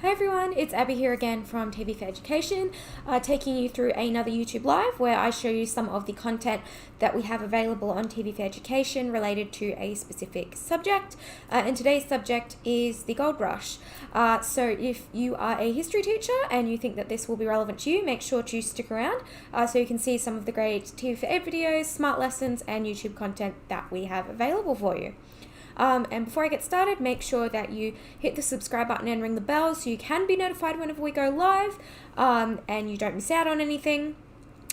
Hi everyone, it's Abbey here again from TV4Education, taking you through another YouTube Live where I show you some of the content that we have available on TV4Education related to a specific subject. And today's subject is the gold rush. So if you are a history teacher and you think that this will be relevant to you, make sure to stick around so you can see some of the great TV4Ed videos, smart lessons and YouTube content that we have available for you. And before I get started, make sure that you hit the subscribe button and ring the bell so you can be notified whenever we go live and you don't miss out on anything.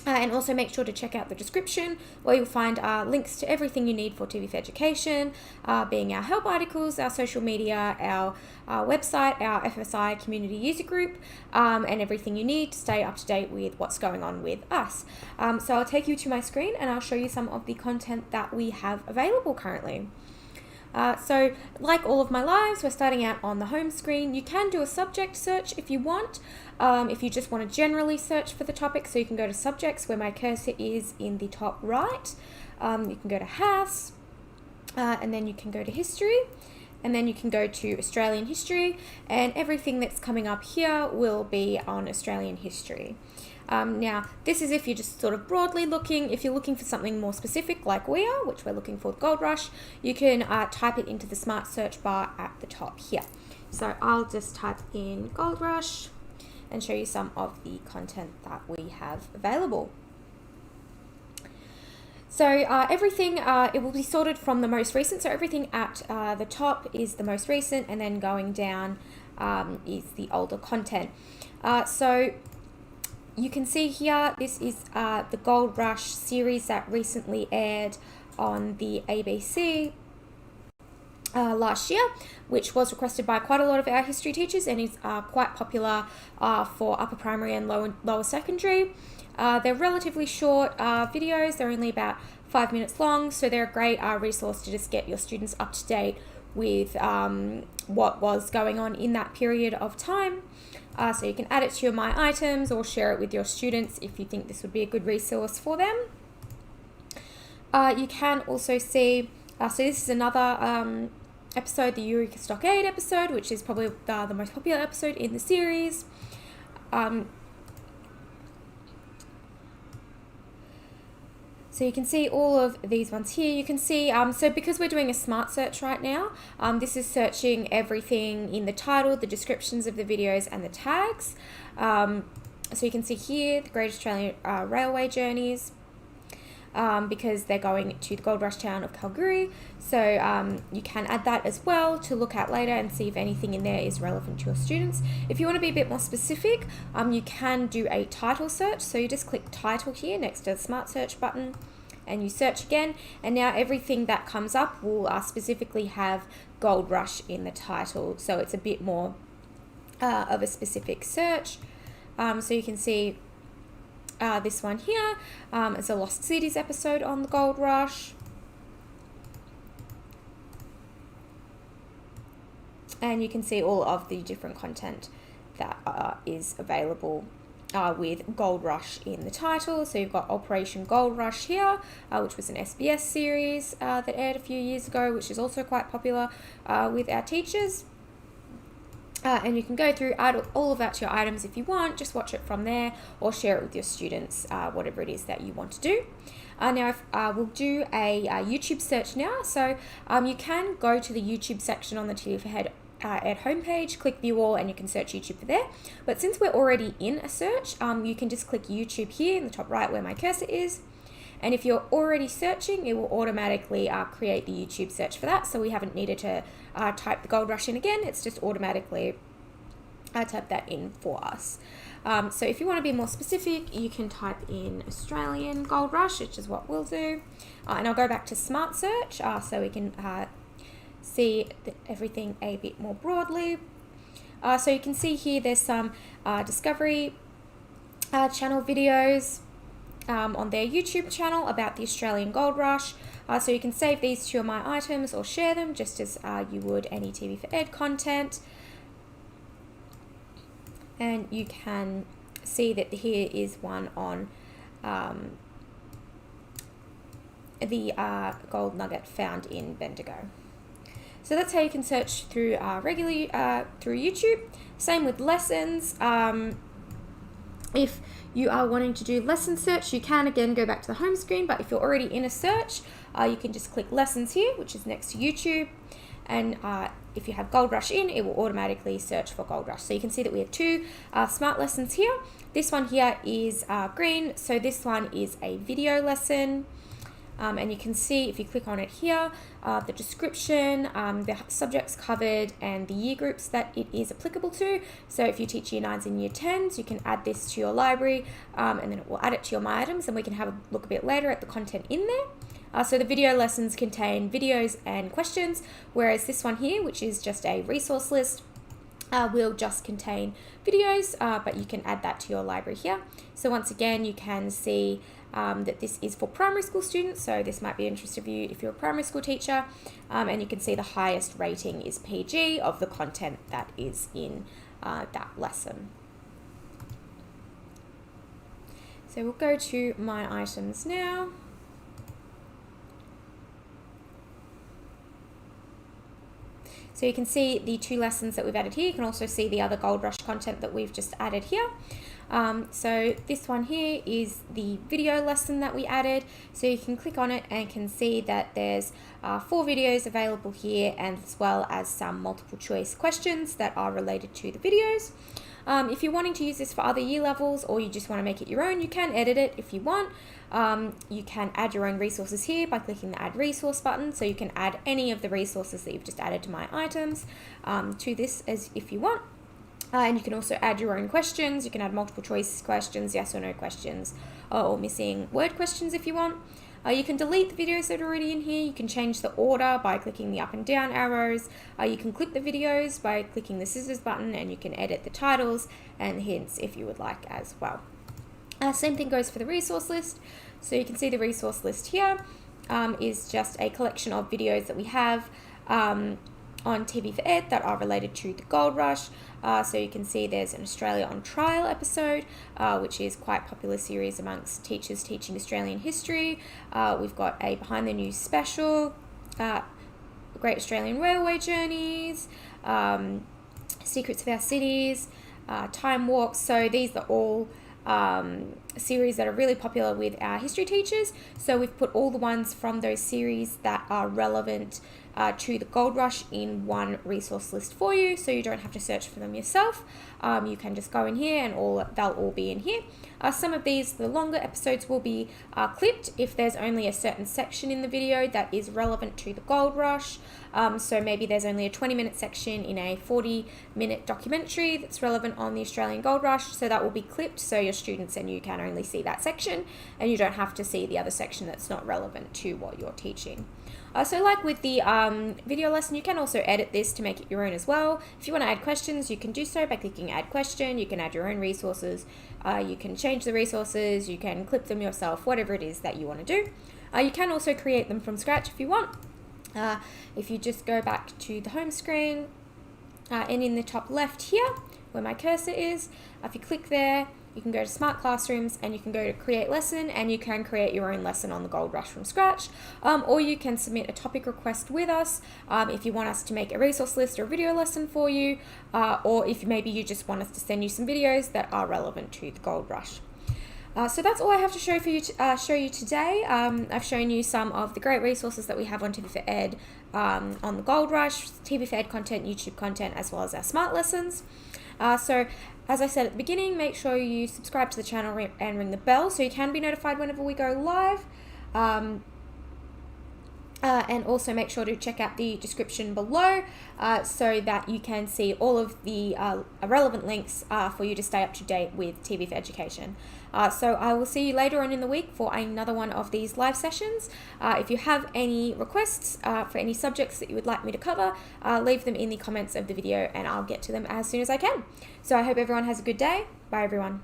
And also make sure to check out the description where you'll find links to everything you need for TV4Education, being our help articles, our social media, our website, our FSI community user group, and everything you need to stay up to date with what's going on with us. So I'll take you to my screen and I'll show you some of the content that we have available currently. So like all of my lives, we're starting out on the home screen. You can do a subject search if you want, if you just want to generally search for the topic. So you can go to subjects where my cursor is in the top right. You can go to house and then you can go to history and then you can go to Australian history, and everything that's coming up here will be on Australian history. Now, this is if you're just sort of broadly looking. If you're looking for something more specific like we are, which we're looking for the gold rush, you can type it into the smart search bar at the top here. So I'll just type in gold rush and show you some of the content that we have available. So everything, it will be sorted from the most recent. So everything at the top is the most recent, and then going down is the older content. So you can see here, this is the Gold Rush series that recently aired on the ABC last year, which was requested by quite a lot of our history teachers and is quite popular for upper primary and lower secondary. They're relatively short videos. They're only about 5 minutes long, so they're a great resource to just get your students up to date with what was going on in that period of time. So you can add it to your My Items or share it with your students if you think this would be a good resource for them. You can also see, so this is another episode, the Eureka Stockade episode, which is probably the most popular episode in the series. So you can see all of these ones here. You can see, so because we're doing a smart search right now, this is searching everything in the title, the descriptions of the videos, and the tags. So you can see here the Great Australian Railway Journeys, because they're going to the Gold Rush town of Kalgoorlie. So you can add that as well to look at later and see if anything in there is relevant to your students. If you want to be a bit more specific, you can do a title search. So you just click title here next to the smart search button and you search again, and now everything that comes up will specifically have Gold Rush in the title. So it's a bit more of a specific search. So you can see this one here is a Lost Cities episode on the Gold Rush. And you can see all of the different content that is available with Gold Rush in the title. So you've got Operation Gold Rush here, which was an SBS series that aired a few years ago, which is also quite popular with our teachers. And you can go through, add all of that to your items if you want, just watch it from there or share it with your students, whatever it is that you want to do. Now we'll do a YouTube search now. So you can go to the YouTube section on the TV4Ed homepage, click view all, and you can search YouTube for there. But since we're already in a search, you can just click YouTube here in the top right where my cursor is. And if you're already searching, it will automatically create the YouTube search for that. So we haven't needed to type the Gold Rush in again. It's just automatically type that in for us. So if you want to be more specific, you can type in Australian Gold Rush, which is what we'll do. And I'll go back to Smart Search so we can see everything a bit more broadly. So you can see here there's some Discovery Channel videos on their YouTube channel about the Australian Gold Rush. So you can save these to your My Items or share them just as you would any TV4Ed content. And you can see that here is one on the gold nugget found in Bendigo. So that's how you can search through regularly through YouTube. Same with lessons. If you are wanting to do lesson search, you can again go back to the home screen, but if you're already in a search, you can just click lessons here, which is next to YouTube, and if you have Gold Rush in, it will automatically search for Gold Rush. So you can see that we have two smart lessons here. This one here is green, so this one is a video lesson. And you can see if you click on it here, the description, the subjects covered, and the year groups that it is applicable to. So if you teach year 9s and year 10s, you can add this to your library, and then it will add it to your My Items, and we can have a look a bit later at the content in there. So the video lessons contain videos and questions, whereas this one here, which is just a resource list, will just contain videos, but you can add that to your library here. So once again, you can see that this is for primary school students, so this might be of interest of you if you're a primary school teacher, and you can see the highest rating is PG of the content that is in that lesson. So we'll go to My Items now. So you can see the two lessons that we've added here. You can also see the other Gold Rush content that we've just added here. So this one here is the video lesson that we added. So you can click on it and can see that there's 4 videos available here, and as well as some multiple choice questions that are related to the videos. If you're wanting to use this for other year levels, or you just want to make it your own, you can edit it if you want. You can add your own resources here by clicking the Add Resource button, so you can add any of the resources that you've just added to My Items to this as if you want. And you can also add your own questions. You can add multiple choice questions, yes or no questions, or missing word questions if you want. You can delete the videos that are already in here. You can change the order by clicking the up and down arrows. You can click the videos by clicking the scissors button, and you can edit the titles and hints if you would like as well. Same thing goes for the resource list. So you can see the resource list here is just a collection of videos that we have on TV4Ed that are related to the Gold Rush. So you can see there's an Australia on Trial episode, which is quite a popular series amongst teachers teaching Australian history. We've got a Behind the News special, Great Australian Railway Journeys, Secrets of Our Cities, Time Walks. So these are all series that are really popular with our history teachers. So we've put all the ones from those series that are relevant to the Gold Rush in one resource list for you, so you don't have to search for them yourself. You can just go in here and they'll all be in here. Some of these, the longer episodes, will be clipped if there's only a certain section in the video that is relevant to the Gold Rush. So maybe there's only a 20-minute section in a 40-minute documentary that's relevant on the Australian Gold Rush, so that will be clipped, so your students and you can only see that section, and you don't have to see the other section that's not relevant to what you're teaching. So like with the video lesson, you can also edit this to make it your own as well. If you want to add questions, you can do so by clicking Add Question. You can add your own resources. You can change the resources. You can clip them yourself, whatever it is that you want to do. You can also create them from scratch if you want. If you just go back to the home screen, and in the top left here, where my cursor is, if you click there, you can go to Smart Classrooms, and you can go to Create Lesson, and you can create your own lesson on the Gold Rush from scratch. Or you can submit a topic request with us if you want us to make a resource list or a video lesson for you, or if maybe you just want us to send you some videos that are relevant to the Gold Rush. So that's all I have to show you today. I've shown you some of the great resources that we have on TV4Ed on the Gold Rush, TV4Ed content, YouTube content, as well as our smart lessons. So as I said at the beginning, make sure you subscribe to the channel and ring the bell so you can be notified whenever we go live. And also make sure to check out the description below so that you can see all of the relevant links for you to stay up to date with TV4Education. So I will see you later on in the week for another one of these live sessions. If you have any requests for any subjects that you would like me to cover, leave them in the comments of the video and I'll get to them as soon as I can. So I hope everyone has a good day. Bye everyone.